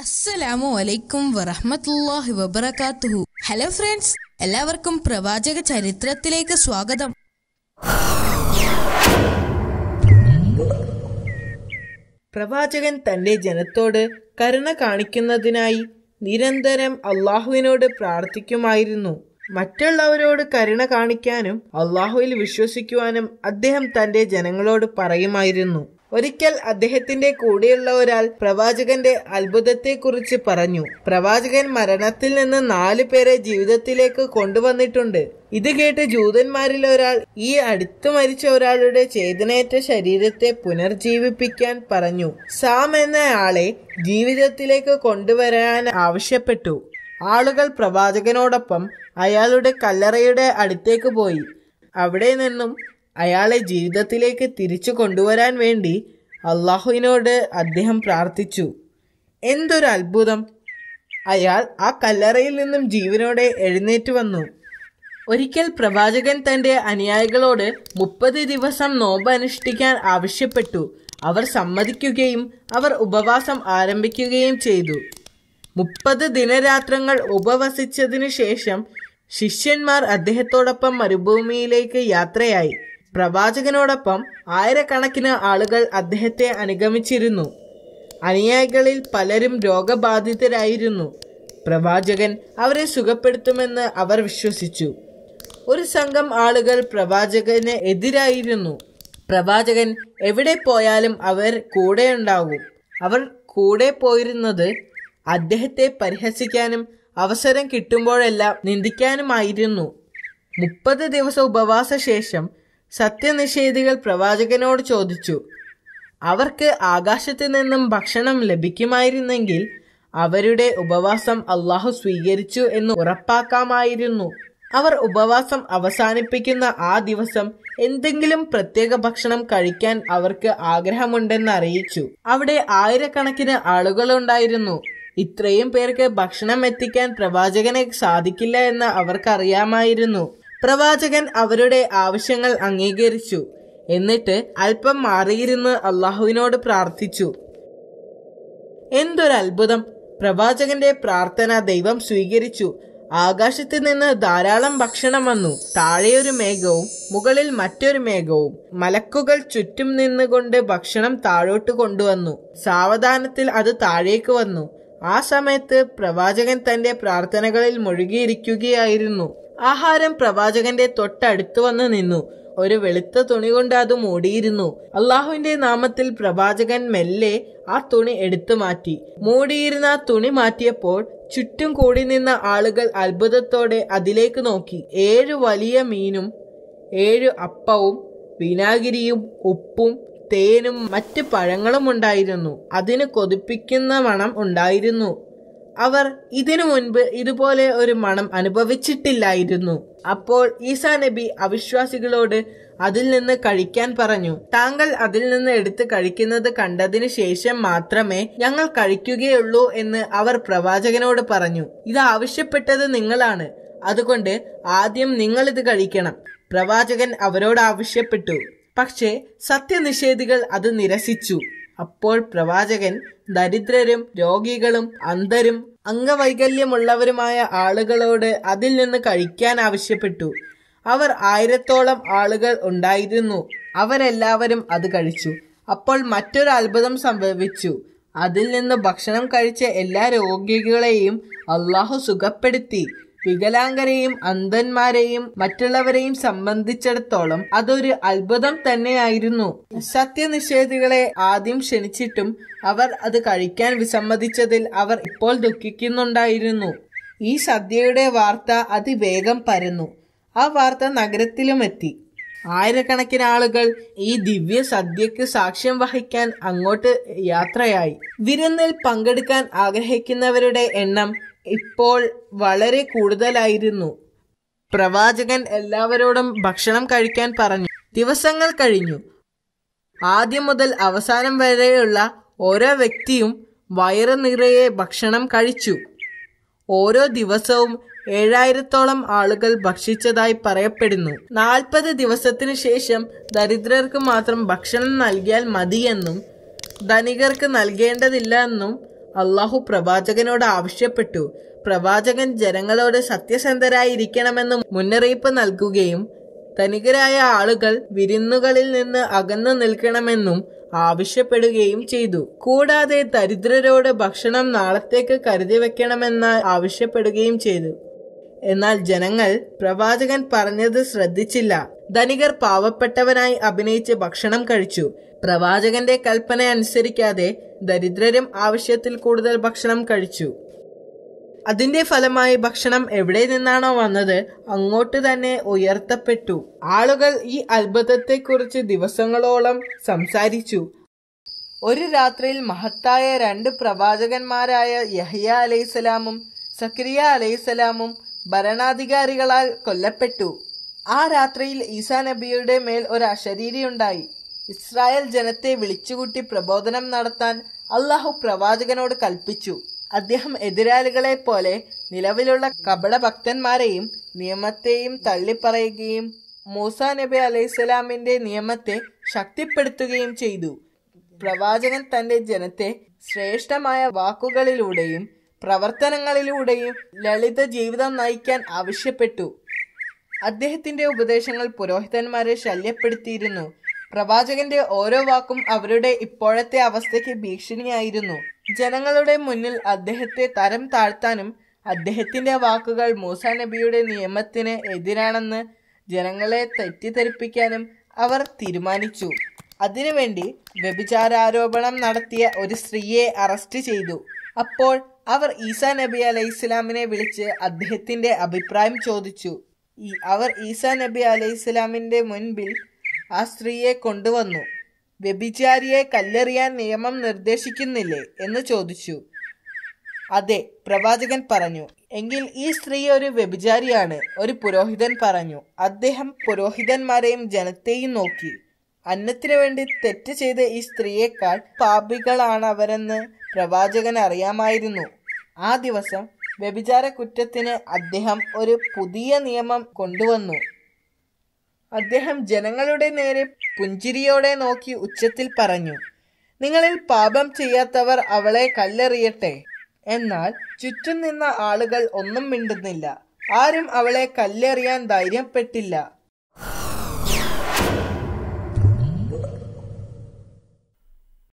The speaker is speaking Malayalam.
അസ്സലാമു അലൈക്കും വറഹ്മത്തുള്ളാഹി വബറകാതുഹു. ഹലോ ഫ്രണ്ട്സ്, എല്ലാവർക്കും പ്രവാചക ചരിത്രത്തിലേക്ക് സ്വാഗതം. പ്രവാചകൻ തന്റെ ജനത്തോട് കരുണ കാണിക്കുന്നതിനായി നിരന്തരം അള്ളാഹുവിനോട് പ്രാർത്ഥിക്കുമായിരുന്നു. മറ്റുള്ളവരോട് കരുണ കാണിക്കാനും അള്ളാഹുവിൽ വിശ്വസിക്കുവാനും അദ്ദേഹം തന്റെ ജനങ്ങളോട് പറയുമായിരുന്നു. ഒരിക്കൽ അദ്ദേഹത്തിന്റെ കൂടെയുള്ള ഒരാൾ പ്രവാചകന്റെ അത്ഭുതത്തെക്കുറിച്ച് പറഞ്ഞു. പ്രവാചകൻ മരണത്തിൽ നിന്ന് 4 പേരെ ജീവിതത്തിലേക്ക് കൊണ്ടുവന്നിട്ടുണ്ട്. ഇത് കേട്ട് ജൂതന്മാരിൽ ഒരാൾ ഈ അടുത്തു മരിച്ച ഒരാളുടെ ചേതനയേറ്റ ശരീരത്തെ പുനർജീവിപ്പിക്കാൻ പറഞ്ഞു. സാം എന്ന ആളെ ജീവിതത്തിലേക്ക് കൊണ്ടുവരാൻ ആവശ്യപ്പെട്ടു. ആളുകൾ പ്രവാചകനോടൊപ്പം അയാളുടെ കല്ലറയുടെ അടുത്തേക്ക് പോയി. അവിടെ നിന്നും അയാളെ ജീവിതത്തിലേക്ക് തിരിച്ചു കൊണ്ടുവരാൻ വേണ്ടി അള്ളാഹുവിനോട് അദ്ദേഹം പ്രാർത്ഥിച്ചു. എന്തൊരു അത്ഭുതം! അയാൾ ആ കല്ലറയിൽ നിന്നും ജീവനോടെ എഴുന്നേറ്റ് വന്നു. ഒരിക്കൽ പ്രവാചകൻ തന്റെ അനുയായികളോട് 30 ദിവസം നോമ്പ് അനുഷ്ഠിക്കാൻ ആവശ്യപ്പെട്ടു. അവർ സമ്മതിക്കുകയും അവർ ഉപവാസം ആരംഭിക്കുകയും ചെയ്തു. 30 ദിനരാത്രങ്ങൾ ഉപവസിച്ചതിനു ശേഷം ശിഷ്യന്മാർ അദ്ദേഹത്തോടൊപ്പം മരുഭൂമിയിലേക്ക് യാത്രയായി. പ്രവാചകനോടൊപ്പം ആയിരക്കണക്കിന് ആളുകൾ അദ്ദേഹത്തെ അനുഗമിച്ചിരുന്നു. അനുയായികളിൽ പലരും രോഗബാധിതരായിരുന്നു. പ്രവാചകൻ അവരെ സുഖപ്പെടുത്തുമെന്ന് അവർ വിശ്വസിച്ചു. ഒരു സംഘം ആളുകൾ പ്രവാചകന് എതിരായിരുന്നു. പ്രവാചകൻ എവിടെ പോയാലും അവർ കൂടെയുണ്ടാകും. അവർ കൂടെ പോയിരുന്നത് അദ്ദേഹത്തെ പരിഹസിക്കാനും അവസരം കിട്ടുമ്പോഴെല്ലാം നിന്ദിക്കാനുമായിരുന്നു. 30 ദിവസം ഉപവാസ ശേഷം സത്യനിഷേധികൾ പ്രവാചകനോട് ചോദിച്ചു. അവർക്ക് ആകാശത്ത് നിന്നും ഭക്ഷണം ലഭിക്കുമായിരുന്നെങ്കിൽ അവരുടെ ഉപവാസം അള്ളാഹു സ്വീകരിച്ചു എന്ന് ഉറപ്പാക്കാമായിരുന്നു. അവർ ഉപവാസം അവസാനിപ്പിക്കുന്ന ആ ദിവസം എന്തെങ്കിലും പ്രത്യേക ഭക്ഷണം കഴിക്കാൻ അവർക്ക് ആഗ്രഹമുണ്ടെന്ന് അറിയിച്ചു. അവിടെ ആയിരക്കണക്കിന് ആളുകളുണ്ടായിരുന്നു. ഇത്രയും പേർക്ക് ഭക്ഷണം എത്തിക്കാൻ പ്രവാചകനെ സാധിക്കില്ല എന്ന് അവർക്കറിയാമായിരുന്നു. പ്രവാചകൻ അവരുടെ ആവശ്യങ്ങൾ അംഗീകരിച്ചു. എന്നിട്ട് അല്പം മാറിയിരുന്ന് അള്ളാഹുവിനോട് പ്രാർത്ഥിച്ചു. എന്തൊരു അത്ഭുതം! പ്രവാചകന്റെ പ്രാർത്ഥന ദൈവം സ്വീകരിച്ചു. ആകാശത്ത് നിന്ന് ധാരാളം ഭക്ഷണം വന്നു. താഴെയൊരു മേഘവും മുകളിൽ മറ്റൊരു മേഘവും. മലക്കുകൾ ചുറ്റും നിന്നുകൊണ്ട് ഭക്ഷണം താഴോട്ട് കൊണ്ടുവന്നു. സാവധാനത്തിൽ അത് താഴേക്ക് വന്നു. ആ സമയത്ത് പ്രവാചകൻ തന്റെ പ്രാർത്ഥനകളിൽ മുഴുകിയിരിക്കുകയായിരുന്നു. ആഹാരം പ്രവാചകന്റെ തൊട്ടടുത്ത് വന്ന് നിന്നു. ഒരു വെളുത്ത തുണി കൊണ്ട് അത് മൂടിയിരുന്നു. അള്ളാഹുവിന്റെ നാമത്തിൽ പ്രവാചകൻ മെല്ലെ ആ തുണി എടുത്തു മാറ്റി. മൂടിയിരുന്ന ആ തുണി മാറ്റിയപ്പോൾ ചുറ്റും കൂടി നിന്ന ആളുകൾ അത്ഭുതത്തോടെ അതിലേക്ക് നോക്കി. 7 വലിയ മീനും 7 അപ്പവും വിനാഗിരിയും ഉപ്പും തേനും മറ്റ് പഴങ്ങളും ഉണ്ടായിരുന്നു. അതിന് കൊതിപ്പിക്കുന്ന മണം ഉണ്ടായിരുന്നു. അവർ ഇതിനു മുൻപ് ഇതുപോലെ ഒരു മണം അനുഭവിച്ചിട്ടില്ലായിരുന്നു. അപ്പോൾ ഈസാ നബി അവിശ്വാസികളോട് അതിൽ നിന്ന് കഴിക്കാൻ പറഞ്ഞു. താങ്കൾ അതിൽ നിന്ന് എടുത്ത് കഴിക്കുന്നത് കണ്ടതിന് ശേഷം മാത്രമേ ഞങ്ങൾ കഴിക്കുകയുള്ളൂ എന്ന് അവർ പ്രവാചകനോട് പറഞ്ഞു. ഇത് ആവശ്യപ്പെട്ടത് നിങ്ങളാണ്, അതുകൊണ്ട് ആദ്യം നിങ്ങൾ ഇത് കഴിക്കണം. പ്രവാചകൻ അവരോട് ആവശ്യപ്പെട്ടു. പക്ഷേ സത്യനിഷേധികൾ അത് നിരസിച്ചു. അപ്പോൾ പ്രവാചകൻ ദരിദ്രരും രോഗികളും അന്ധരും അംഗവൈകല്യമുള്ളവരുമായ ആളുകളോട് അതിൽ നിന്ന് കഴിക്കാൻ ആവശ്യപ്പെട്ടു. അവർ 1000-ഓളം ആളുകൾ ഉണ്ടായിരുന്നു. അവരെല്ലാവരും അത് കഴിച്ചു. അപ്പോൾ മറ്റൊരു അത്ഭുതം സംഭവിച്ചു. അതിൽ നിന്ന് ഭക്ഷണം കഴിച്ച എല്ലാ രോഗികളെയും അള്ളാഹു സുഖപ്പെടുത്തി. വികലാംഗരെയും അന്ധന്മാരെയും മറ്റുള്ളവരെയും സംബന്ധിച്ചിടത്തോളം അതൊരു അത്ഭുതം തന്നെയായിരുന്നു. സത്യനിഷേധികളെ ആദ്യം ക്ഷണിച്ചിട്ടും അവർ അത് കഴിക്കാൻ വിസമ്മതിച്ചതിൽ അവർ ഇപ്പോൾ ദുഃഖിക്കുന്നുണ്ടായിരുന്നു. ഈ സദ്യയുടെ വാർത്ത അതിവേഗം പരന്നു. ആ വാർത്ത നഗരത്തിലുമെത്തി. ആയിരക്കണക്കിന് ആളുകൾ ഈ ദിവ്യ സദ്യക്ക് സാക്ഷ്യം വഹിക്കാൻ അങ്ങോട്ട് യാത്രയായി. വിരുന്നിൽ പങ്കെടുക്കാൻ ആഗ്രഹിക്കുന്നവരുടെ എണ്ണം ഇപ്പോൾ വളരെ കൂടുതലായിരുന്നു. പ്രവാചകൻ എല്ലാവരോടും ഭക്ഷണം കഴിക്കാൻ പറഞ്ഞു. ദിവസങ്ങൾ കഴിഞ്ഞു. ആദ്യം മുതൽ അവസാനം വരെയുള്ള ഓരോ വ്യക്തിയും വയറ് നിറയെ ഭക്ഷണം കഴിച്ചു. ഓരോ ദിവസവും 7000-ഓളം ആളുകൾ ഭക്ഷിച്ചതായി പറയപ്പെടുന്നു. 40 ദിവസത്തിനു ശേഷം ദരിദ്രർക്ക് മാത്രം ഭക്ഷണം നൽകിയാൽ മതിയെന്നും ധനികർക്ക് നൽകേണ്ടതില്ല എന്നും അള്ളാഹു പ്രവാചകനോട് ആവശ്യപ്പെട്ടു. പ്രവാചകൻ ജനങ്ങളോട് സത്യസന്ധരായിരിക്കണമെന്ന് മുന്നറിയിപ്പ് നൽകുകയും ധനികരായ ആളുകൾ വിരുന്നുകളിൽ നിന്ന് അകന്നു നിൽക്കണമെന്നും ആവശ്യപ്പെടുകയും ചെയ്തു. കൂടാതെ ദരിദ്രരോട് ഭക്ഷണം നാളത്തേക്ക് കരുതി വെക്കണമെന്ന് ആവശ്യപ്പെടുകയും ചെയ്തു. എന്നാൽ ജനങ്ങൾ പ്രവാചകൻ പറഞ്ഞത് ശ്രദ്ധിച്ചില്ല. ധനികർ പാവപ്പെട്ടവനായി അഭിനയിച്ച് ഭക്ഷണം കഴിച്ചു. പ്രവാചകന്റെ കൽപ്പന അനുസരിക്കാതെ ദരിദ്രരും ആവശ്യത്തിൽ കൂടുതൽ ഭക്ഷണം കഴിച്ചു. അതിന്റെ ഫലമായി ഭക്ഷണം എവിടെ നിന്നാണോ വന്നത് അങ്ങോട്ട് തന്നെ ഉയർത്തപ്പെട്ടു. ആളുകൾ ഈ അത്ഭുതത്തെക്കുറിച്ച് ദിവസങ്ങളോളം സംസാരിച്ചു. ഒരു രാത്രിയിൽ മഹത്തായ 2 പ്രവാചകന്മാരായ യഹ്യ അലൈഹിസ്സലാമും സക്കരിയ അലൈഹിസ്സലാമും ഭരണാധികാരികളാൽ കൊല്ലപ്പെട്ടു. ആ രാത്രിയിൽ ഈസാ നബിയുടെ മേൽ ഒരു അശരീരിയുണ്ടായി. ഇസ്രായേൽ ജനത്തെ വിളിച്ചുകൂട്ടി പ്രബോധനം നടത്താൻ അള്ളാഹു പ്രവാചകനോട് കൽപ്പിച്ചു. അദ്ദേഹം എതിരാളികളെ പോലെ നിലവിലുള്ള കപടഭക്തന്മാരെയും നിയമത്തെയും തള്ളിപ്പറയുകയും മൂസാ നബി അലൈഹിസ്സലാമിന്റെ നിയമത്തെ ശക്തിപ്പെടുത്തുകയും ചെയ്തു. പ്രവാചകൻ തന്റെ ജനത്തെ ശ്രേഷ്ഠമായ വാക്കുകളിലൂടെയും പ്രവർത്തനങ്ങളിലൂടെയും ലളിത ജീവിതം നയിക്കാൻ ആവശ്യപ്പെട്ടു. അദ്ദേഹത്തിന്റെ ഉപദേശങ്ങൾ പുരോഹിതന്മാരെ ശല്യപ്പെടുത്തിയിരുന്നു. പ്രവാചകന്റെ ഓരോ വാക്കും അവരുടെ ഇപ്പോഴത്തെ അവസ്ഥയ്ക്ക് ഭീഷണിയായിരുന്നു. ജനങ്ങളുടെ മുന്നിൽ അദ്ദേഹത്തെ തരം താഴ്ത്താനും അദ്ദേഹത്തിന്റെ വാക്കുകൾ മൂസാ നബിയുടെ നിയമത്തിന് എതിരാണെന്ന് ജനങ്ങളെ തെറ്റിദ്ധരിപ്പിക്കാനും അവർ തീരുമാനിച്ചു. അതിനുവേണ്ടി വ്യഭിചാരാരോപണം നടത്തിയ ഒരു സ്ത്രീയെ അറസ്റ്റ് ചെയ്തു. അപ്പോൾ അവർ ഈസാ നബി അലൈഹിസ്സലാമിനെ വിളിച്ച് അദ്ദേഹത്തിന്റെ അഭിപ്രായം ചോദിച്ചു. അവർ ഈസാ നബി അലൈഹിസ്സലാമിന്റെ മുൻപിൽ ആ സ്ത്രീയെ കൊണ്ടുവന്നു. വ്യഭിചാരിയെ കല്ലെറിയാൻ നിയമം നിർദ്ദേശിക്കുന്നില്ലേ എന്ന് ചോദിച്ചു. അതെ, പ്രവാചകൻ പറഞ്ഞു. എങ്കിൽ ഈ സ്ത്രീ ഒരു വ്യഭിചാരിയാണ്, ഒരു പുരോഹിതൻ പറഞ്ഞു. അദ്ദേഹം പുരോഹിതന്മാരെയും ജനത്തെയും നോക്കി. അന്നത്തിനു വേണ്ടി തെറ്റ് ചെയ്ത ഈ സ്ത്രീയേക്കാൾ പാപികളാണവരെന്ന് പ്രവാചകൻ അറിയാമായിരുന്നു. ആ ദിവസം വ്യഭിചാര കുറ്റത്തിന് അദ്ദേഹം ഒരു പുതിയ നിയമം കൊണ്ടുവന്നു. അദ്ദേഹം ജനങ്ങളുടെ നേരെ പുഞ്ചിരിയോടെ നോക്കി ഉച്ചത്തിൽ പറഞ്ഞു, നിങ്ങളിൽ പാപം ചെയ്യാത്തവർ അവളെ കല്ലെറിയട്ടെ. എന്നാൽ ചുറ്റും നിന്ന ആളുകൾ ഒന്നും മിണ്ടുന്നില്ല. ആരും അവളെ കല്ലെറിയാൻ ധൈര്യപ്പെട്ടില്ല.